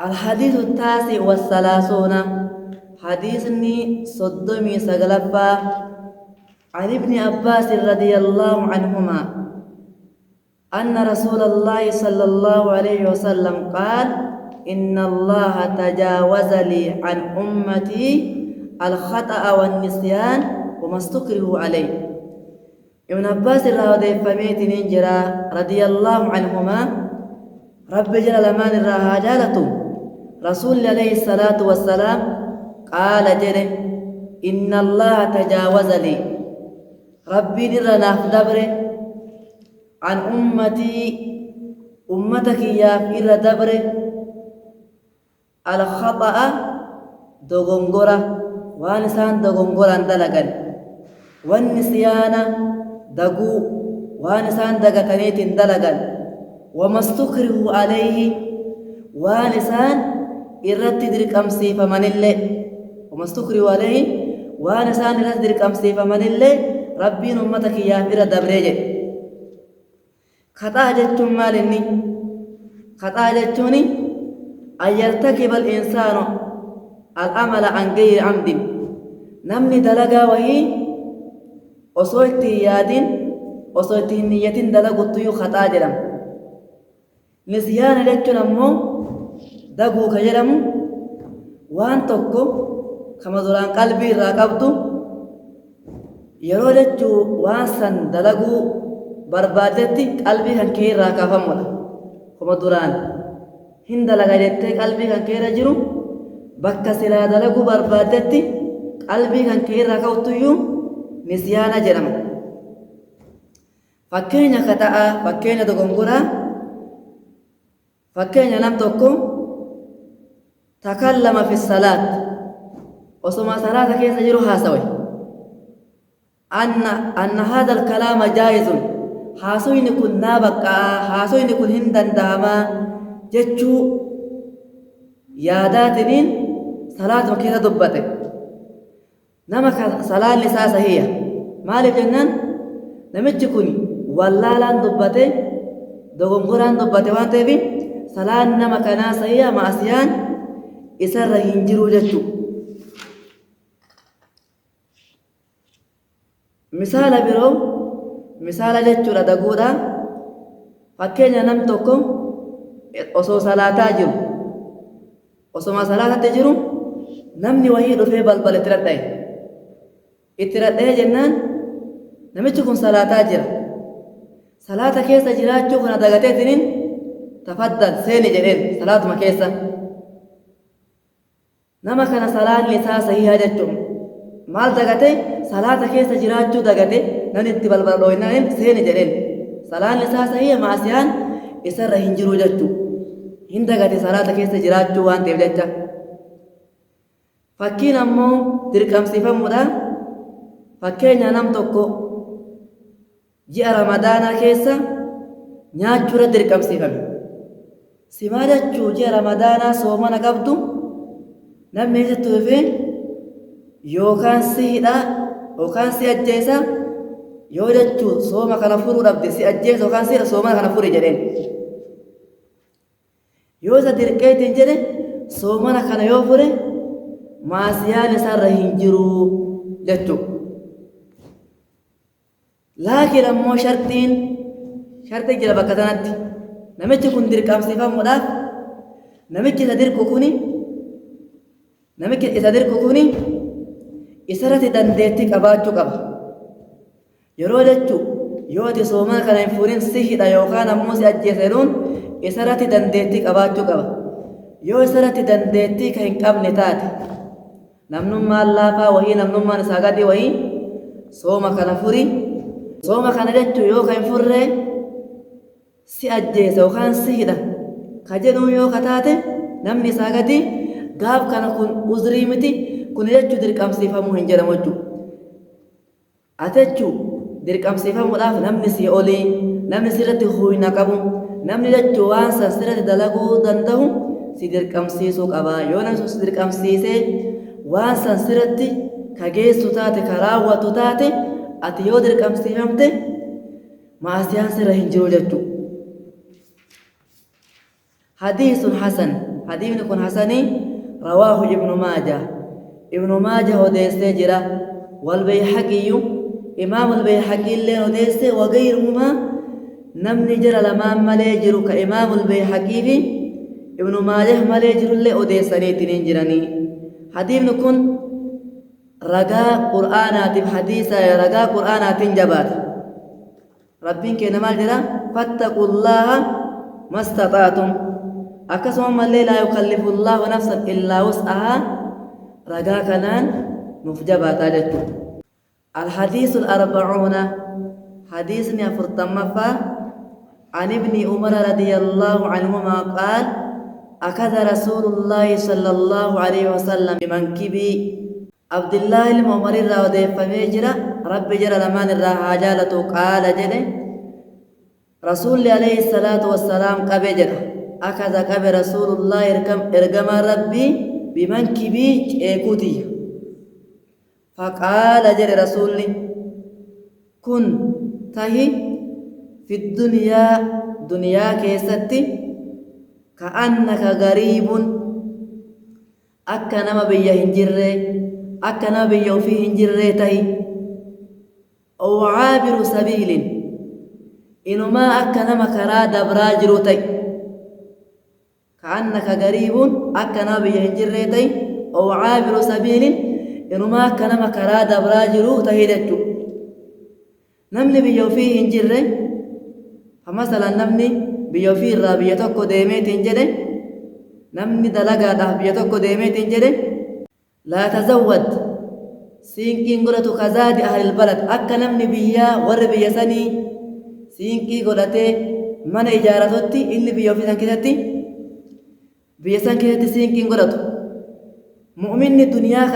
الحديث التاسع والثلاثون حديثني صدمي سقلبا عن ابن عباس رضي الله عنهما أن رسول الله صلى الله عليه وسلم قال إن الله تجاوز لي عن أمتي الخطأ والنسيان وما استكرهوا عليه. ابن عباس رضي الله عنهما رب جل من الراها جالته رسول عليه الصلاة والسلام قال جره إن الله تجاوز لي ربي نرنا دبره عن أمتك يا فير دبره الخطأ دغنغرة وانسان دغنغرة دلقن والنسيان دغو وانسان دغتنيت دلقن وما استكره عليه وانسان إرد تدرك أمسي فمن الله وما استكره عليه وانسان إرد تدرك أمسي فمن الله ربي أمتك يا فير دبره خطأ جتون مالني خطأ جتوني أن يرتكب الإنسان العمل عن غير عمد نمني دلقا وهي أصويت يادين أصويت النية دلقوا الطيو خطأ جرم نسيان جتون أمو دقو كجرم وان تقو كما دوران قلبي راقبتو يرو جتو وانسان دلقو بربادتي قلبي كان كير راقفم ولا كما دوران هند لغايته قلبي كان كير جرو بكا سلا دلقو بربادتي قلبي كان كير راقوتو نسيان جرم فكينا خطأ فكينا دغنغرا فكينا نم توكو تكلم في الصلاة وسما صلاة كيس جرو هاسوي أن هذا الكلام جائز هاسوين كن نابكا هاسوين كن هندن داما جتشو ياداتنين صلاة مكيسة دبته نمك صلاة لساسة هي مالي جنان نمتش كوني واللالان دبته دوغنغران دبته وانتبين صلاة نمك ناسة هي معسيان إسر هنجرو جتشو مثال برو مثال جتشو لدقودا فكينا نمتوكم osoo salaataa jiru osoma salaatatti jiru namni wahii dhufee balbala itti radha'e jennaan namichi kun salaataa jira salaata keessa jiraachuu kana dagateetiniin tafaddal seeni jedheen salaatuma keessa nama kana salaanni isaa sahihaa jechuun maal dagate salaata keessa jiraachuu dagate namni itti balbala dhooynaan seeni jedheen salaanni isaa sahiha maasiyaan isarra hin jiru jechuu hin dagate salaata keessa jiraachuu waan ta'eef jecha fakkiin ammoo dirqamsiifamuudha fakkeenya nam tokko ji'a ramadaanaa keessa nyaachuurra dirqamsiifame simaa jechuu ji'a ramadaanaa soomana qabdu namni eessatti dhufee yookaan si hidhaa yookaan si ajjeesa yoo jechuu sooma kana furuu dhabde si ajjeesa yookaan si sooma kana furi jedheen yoo isa dirqeetiin jedhe soomana kana yoo fure maasiyaan isaarra hin jiru jechuu laakiin ammoo shartiin jira bakka sanatti namichi kun dirqamsiifamuudhaaf namichi isa dirqu kuni isarratti dandeettii qabaachuu qaba yeroo jechuu yoo ati soomana kana hin furin si hidha yookaan ammoo si ajjeesa jedhuun isarratti dandeettii qabaachuu qaba yoo isarratti dandeettii kan hin qabne taate namnummaan laafaa wahii namnummaan isaa gadi wahii sooma kana furi sooma kana jechuu yoo kan hin furre si ajjeesa yookaan si hidha ka jedhuun yoo ka taate namni isaa gadi gaaf kana kun uzrii miti kun jechuu dirqamsiifamuu hin jedhamu jechuu ati jechuu dirqamsiifamuudhaaf namni si olii namni sirratti huyna qabu namni jechuu waan san sirratti dalaguu danda'u si dirqamsiisuu qaba yoo namni si dirqamsiisee waan san sirratti ka geessu taate ka raawwatu taate ati yoo dirqamsiifamte maasiyaan sirra hin jiru jechuu hadiisun hasan حديث كن حسني رواه ابن ماجه وديس جرا والبيحقي إمام البيحقي اللي وديس وغيرهما نمني جرى لما مليجر كإمام البيحقي في ابن ماجه مليجر اللي وديس نيتين جراني حديث كن رجاء قرآنات حديثا رجاء قرآنات جبات ربين كنا مال جرا فاتقوا الله ما استطعتم أكسم الليل لا يكلف الله نفسا إلا وسعها رجاء كنان مفجبات جدّ الحديث الأربعون حديث فرتمفا عن ابن عمر رضي الله عنهما قال أخذ رسول الله صلى الله عليه وسلم بمنكبي عبد الله المؤمر الراودي فميجرا رب جرى لمن الراحاجالة قال جده رسول عليه الصلاة والسلام قبجر أخذ قب رسول الله إرقم ربي بمنكبي إيكوتي فقال جر رسول كن تهي في الدنيا دنيا كيستي كأنك غريب أكا نما بيا هنجره أكا نما بيا فيه هنجره تهي أو عابر سبيل إنما أكا نما كرا دبرا جروتي كأنك غريب أكا نما بيا هنجره تهي أو عابر سبيل إنما أكا نما كرا دبرا جروتي جتو نمني بيا فيه هنجره فمثلا نمني biyya ofii irraa biyya tokko deemeetiin jedhe namni dalagaadhaaf biyya tokko deemeetiin jedhe laa tazawwad siinqiin godhatu kazaadi ahlil balad akka namni biyyaa warri biyya sanii siinqii godhatee mana ijaaratutti inni biyya ofii san keessatti biyya san keessatti siinqiin godhatu mu'minni duniyaa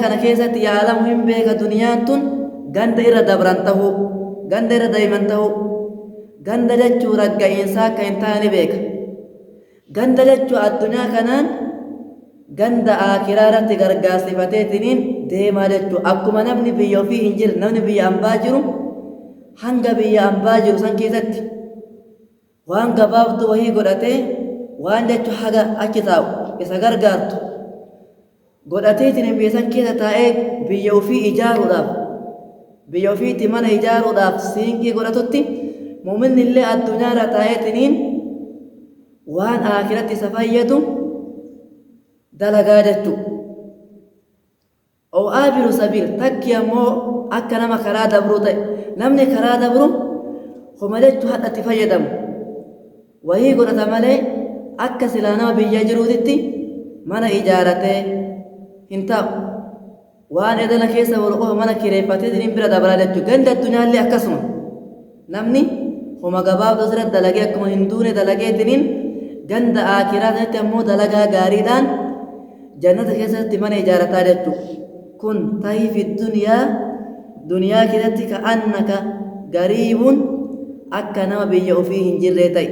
kana keessatti yaalamu hin beeka duniyaan tun ganda irra dabran tahuu ganda irra daa'iman ta'uu ganda jechuu ragga'iinsaa akka hin taane beeka ganda jechuu addunyaa kanaan ganda aakiraa irratti gargaarsifateetiniin deemaa jechuu akkuma namni biyya ofii hin jirre namni biyya ambaa jiru hanga biyya ambaa jiru san keessatti waan gabaabduu wahii godhatee waan jechuu haga achi taa'u isa gargaartu godhateetiniin biyya san keessa taa'ee biyya ofii ijaaruudhaaf biyya ofiitti mana ijaaruudhaaf siinqii godhatutti mu'minni illee addunyaa irra taa'eetiniin waan aakiratti isa fayyadu dalagaa jechuu oo aabiru sabiil takki ammoo akka nama karaa dabruu ta'e namni karaa dabru homa jechuu hadhatti fayyadamu wahii godhata malee akka silaa nama biyya jiruutitti mana ijaaratee hin taa'u waan edana keessa warqoo mana kireeffatee dinin bira dabraa jechuu ganda addunyaallee akkasuma namni homa gabaabduu sirratti dalagee akkuma hin duune dalagee dinin ganda aakiraa sanatti ammoo dalagaa gaariidhaan jannata keessatti mana ijaarataa jechuu kun tahii fi duniyaa keessatti ka'annaka gariibuun akka nama biyya ofii hin jirree ta'e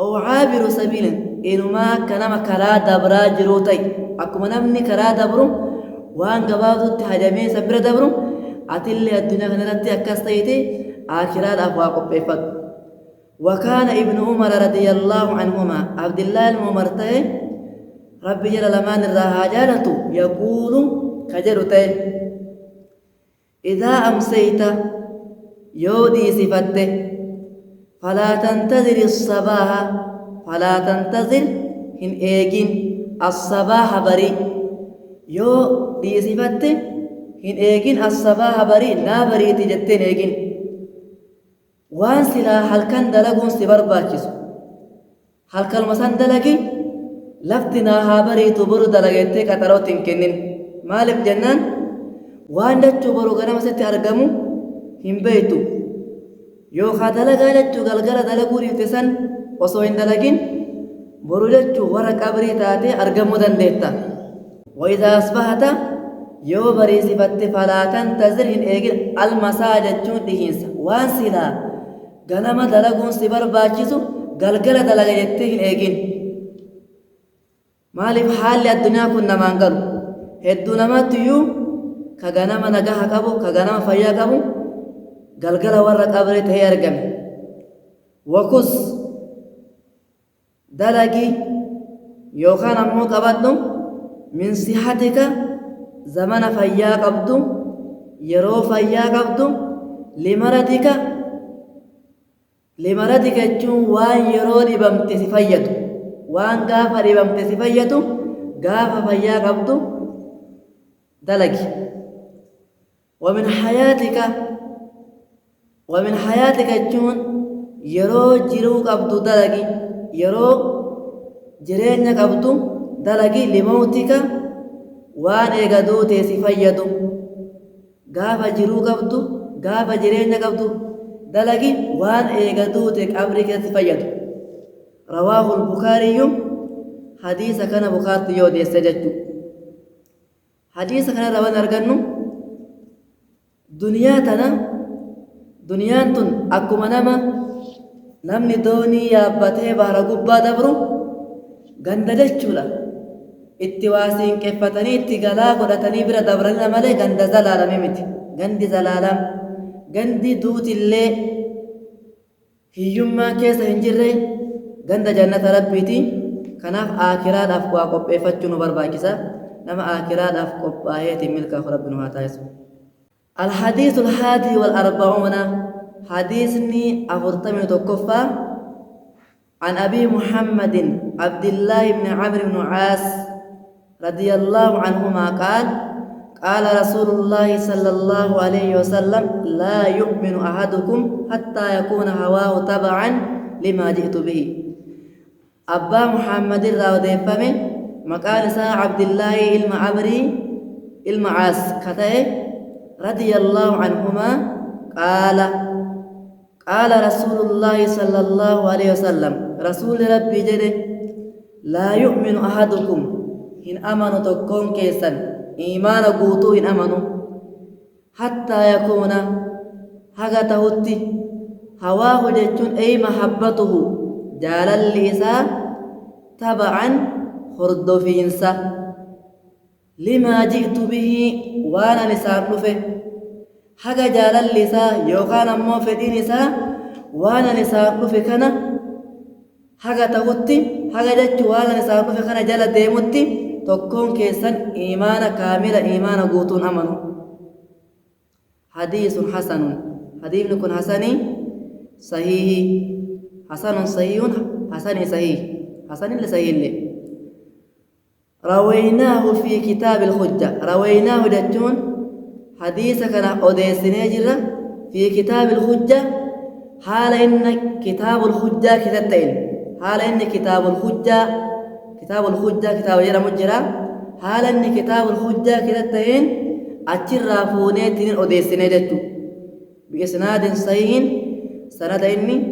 oo caabiru sabiilin inumaa akka nama karaa dabraa jiruu ta'e akkuma namni karaa dabru waan gabaabduutti hajamee isa bira dabru atillee addunyaa kanarratti akkas ta'ite aakiraadhaaf waa qopheeffatu وكان ابن عمر رضي الله عنهما عبد الله الممر تاي ربي جل لمان الرهاجانة يقول كجر تاي إذا أمسيت يودي صفته فلا تنتظر الصباح فلا تنتظر هن إيجين الصباح بري يو دي صفته هن إيجين الصباح بري نا بري تجتين إيجين وان سلا halkan dalaguun si barbaachisu halkalma san dalagi laftina haa bariitu boru dalagettee qaxarootti hin kennin maaliif jennaan waan jechuu boru ganama sitti argamu hin beektu yookaan dalagaa jechuu galgala dalaguu dhiifte san osoo hin dalagin boru jechuu warra qabrii taatee argamuu dandeetta وإذا أصبحت yoo bariisifatte falaa tantazir hin eegin almasaa jechuun dhihiinsa waan silaa ganama dalaguun si barbaachisu galgala dalaga jettee hin eegin maaliif haalli addunyaa kun namaan galu hedduu namaattiyyuu ka ganama nagaha qabu ka ganama fayyaa qabu galgala warra qabrii ta'ee argame wakus dalagi yookaan ammoo qabadhu min sihatika zamana fayyaa qabdu yeroo fayyaa qabdu limaradika jechuun waan yeroo dhibamte si fayyadu waan gaafa dhibamte si fayyadu gaafa fayyaa qabdu dalagi ومن حياتك jechuun yeroo jiruu qabdu dalagi yeroo jireenya qabdu dalagi limawtika waan eega duutee si fayyadu gaafa jiruu qabdu gaafa jireenya qabdu dalagi waan eega duute qabri keessatti fayyadu rawaahu al-bukaariyyu hadiisa kana bukaarti yoo deesse jechu hadiisa kana irraa waan argannu duniyaan tun akkuma namni doonii yaabbatee bahara gubbaa dabru ganda jechuudha itti waa siinqeffatanii itti galaa godhatanii bira dabranina malee ganda zalaalame miti gandi zalaalam gandi duutillee hiyyummaa keessa hin jirre ganda jannata rabbiiti kanaaf aakiraadhaaf waa qopheeffachuu nu barbaachisa nama aakiraadhaaf qophaa'eetiin milkaa'u rabbi nu haa taasisu الحديث الحادي والأربعون حديثني أفرطمي تكفى عن أبي محمد عبد الله بن عمرو بن عاص رضي الله عنهما قال رسول الله صلى الله عليه وسلم لا يؤمن أحدكم حتى يكون هواه تبعا لما جئت به أبا محمد الراودي فمن مكان عبد الله المعمري المعاص كتئ رضي الله عنهما قال رسول الله صلى الله عليه وسلم رسول ربي جده لا يؤمن أحدكم إن أمنوا تكون كيسا إيمان قوتو إن أمنوا حتى يكون هغتهت هواه جتون أي محبته جال الليسا تبعا خرد في إنسا لما جئت به وانا نساء نفه حقا جال الليسا يوغان أمو فدين نساء وانا نساء نفه كنا حقا تهوتي حقا جتو وانا نساء نفه كنا جال ديموتي تكون كيسا إيمان كامل إيمان قوتون أمنو حديث حسن حديث نكون حسني صحيح حسن صحيح حسن صحيح حسن اللي صحيح اللي رويناه في كتاب الحجة رويناه جتون حديث كان أوديس نجرة في كتاب الحجة حال إن كتاب الحجة كتابين حال إن كتاب الحجة كتاب جرى مجرى حال إن كتاب الحجة كتابين أجرى فونيتين أوديس نجتو بإسناد صحيح سند إني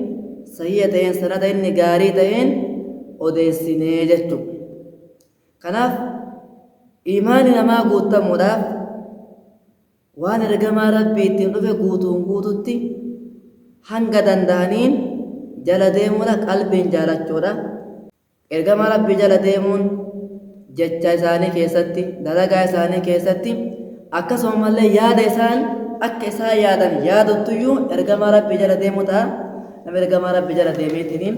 صحيحتين سند إني غاريتين أوديس نجتو kanaaf iimaani namaa guutamuudhaaf waan ergamaa rabbii ittiin dhufe guututti hanga danda'aniin jala deemuudha qalbiin jaalachuudha ergamaa rabbii jala deemuun jecha isaanii keessatti dalagaa isaanii keessatti akkasumallee yaada isaan akka isaan yaadan yaadattuyyuu ergamaa rabbii jala deemuudha nama ergamaa rabbii jala deemeetiniin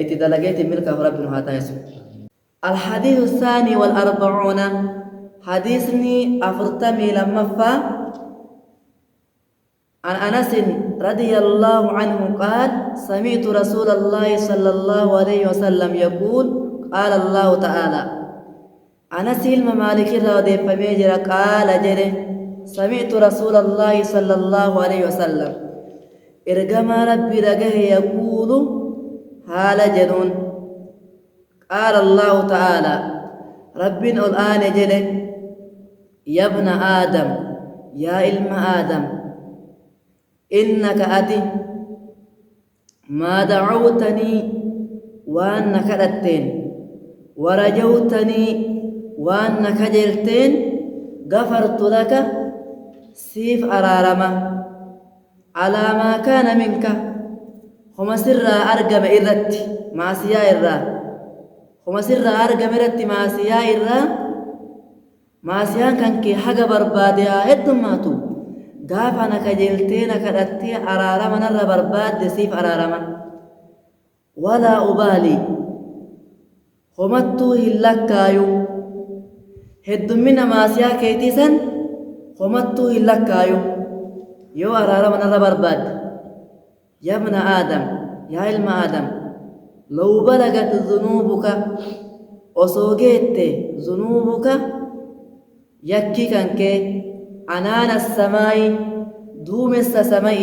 itti dalageetiin milkaa'u rabbi nu haa taasisu الحديث الثاني والأربعون حديثني أفرتمي لمفا عن أنس رضي الله عنه قال سمعت رسول الله صلى الله عليه وسلم يقول قال الله تعالى أنس الممالك الرضي فميجر قال جره سمعت رسول الله صلى الله عليه وسلم إرقم ربي رقه يقول هال جنون قال الله تعالى رب الآن جده يا ابن آدم يا علم آدم إنك أتي ما دعوتني وأنك أتين ورجوتني وأنك جلتين غفرت لك سيف أرارما على ما كان منك هم سر أرقم إرت مع سياء الرّ kuma sirra argameratti maasiyaa irraa maasiyaan kan kee haga barbaade haa heddummaatu gaafa na kajeeltee na kadhattee araarama narra barbaadde siif araarama ولا أبالي خمتو هلكايو هد من ما سيا كيتيسن خمتو هلكايو يو أرارا من الربرباد يا ابن آدم يا علم آدم لو بلغت ذنوبك وسوغيت ذنوبك يكي كانك أنان السماء دومس السماء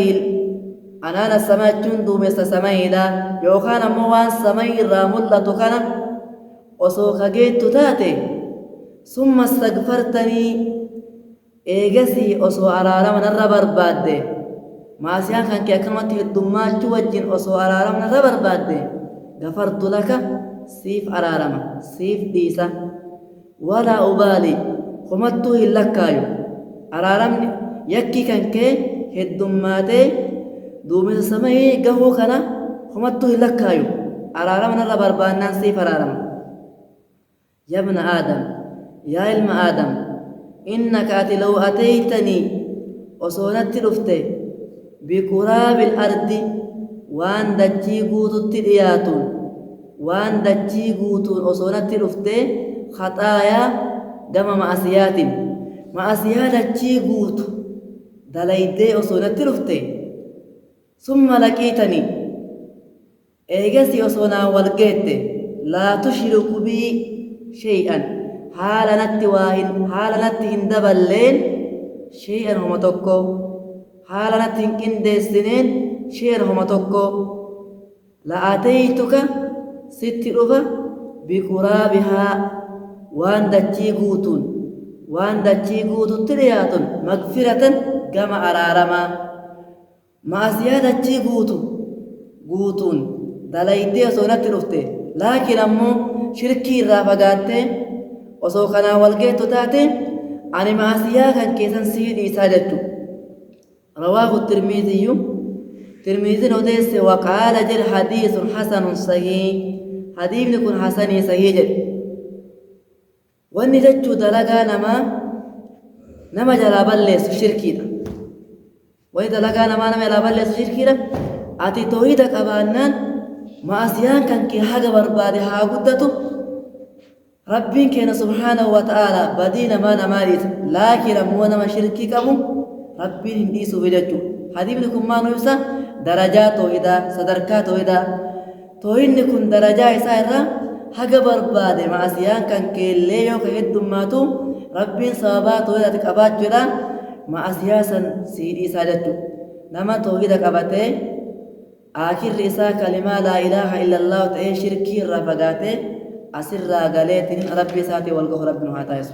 أنان السماء جن دومس السماء لا يوخان موان السماء رامل تكنا وسوغيت تاتي ثم استغفرتني إيجسي أسو أرارا من الربرباد ما سيان كانك أكمت الدمات وجن أسو أرارا من الربرباد غفرت لك سيف أرارما سيف ديسا ولا أبالي خمتو هلكايو أرارم يكي كانك هدوماتي دومي سمي قهو كنا خمتو هلكايو أرارم نرى بربانا سيف أرارما يا ابن آدم يا علم آدم إنك أتي لو أتيتني وصونت رفتي بقراب الأرض وان دجي قوتو تدياتون وان دجي قوتون وصونت رفتي خطايا دم معصيات دجي قوتو دليدي وصونت رفتي ثم لقيتني إيجاسي وصونا والقيت لا تشرك بي شيئا حالنت واهن حالنت هندبلين شيئا هم تكو حالنت هندسنين شيئا هم تكو لآتيتك ست رفا بقرابها وان دجي قوتون ترياتون مغفرة كما أرارما ما زيادة دجي قوتون دلائدي سونت رفته لكن أمو شركي رافقاتي osoo kanaa walgeettu taate ani maasiyaa kan keessan sii dhiisaa jettu rawaahu tirmiiziyyu tirmiiziin odeesse waqaala jedhe hadiisun hasanun sahii hadiifni kun hasanii sahii jedhe wanni jechuu dalagaa nama jalaa balleessu shirkiidha wanni dalagaa nama jalaa balleessu shirkiidha ati toohida qabaannaan maasiyaan kan kee haga barbaade haa guddatu ربين كان سبحانه وتعالى بدينا ما نمارس لكن أمونا ما شركي كمو ربين هنديسو بججو حديث لكم ما نفسه درجات وإذا صدركات وإذا توين لكم درجات سائرة حق برباد مع سيان كان كيليو كهد ماتو ربين صابات وإذا تكبات جدا مع سياسا سيدي سادتو نما توحيد كبته آخر رسا كلمة لا إله إلا الله تأي شركي رفقاته أسر غاليتين ربي ساتي والقه ربنا هاتايسو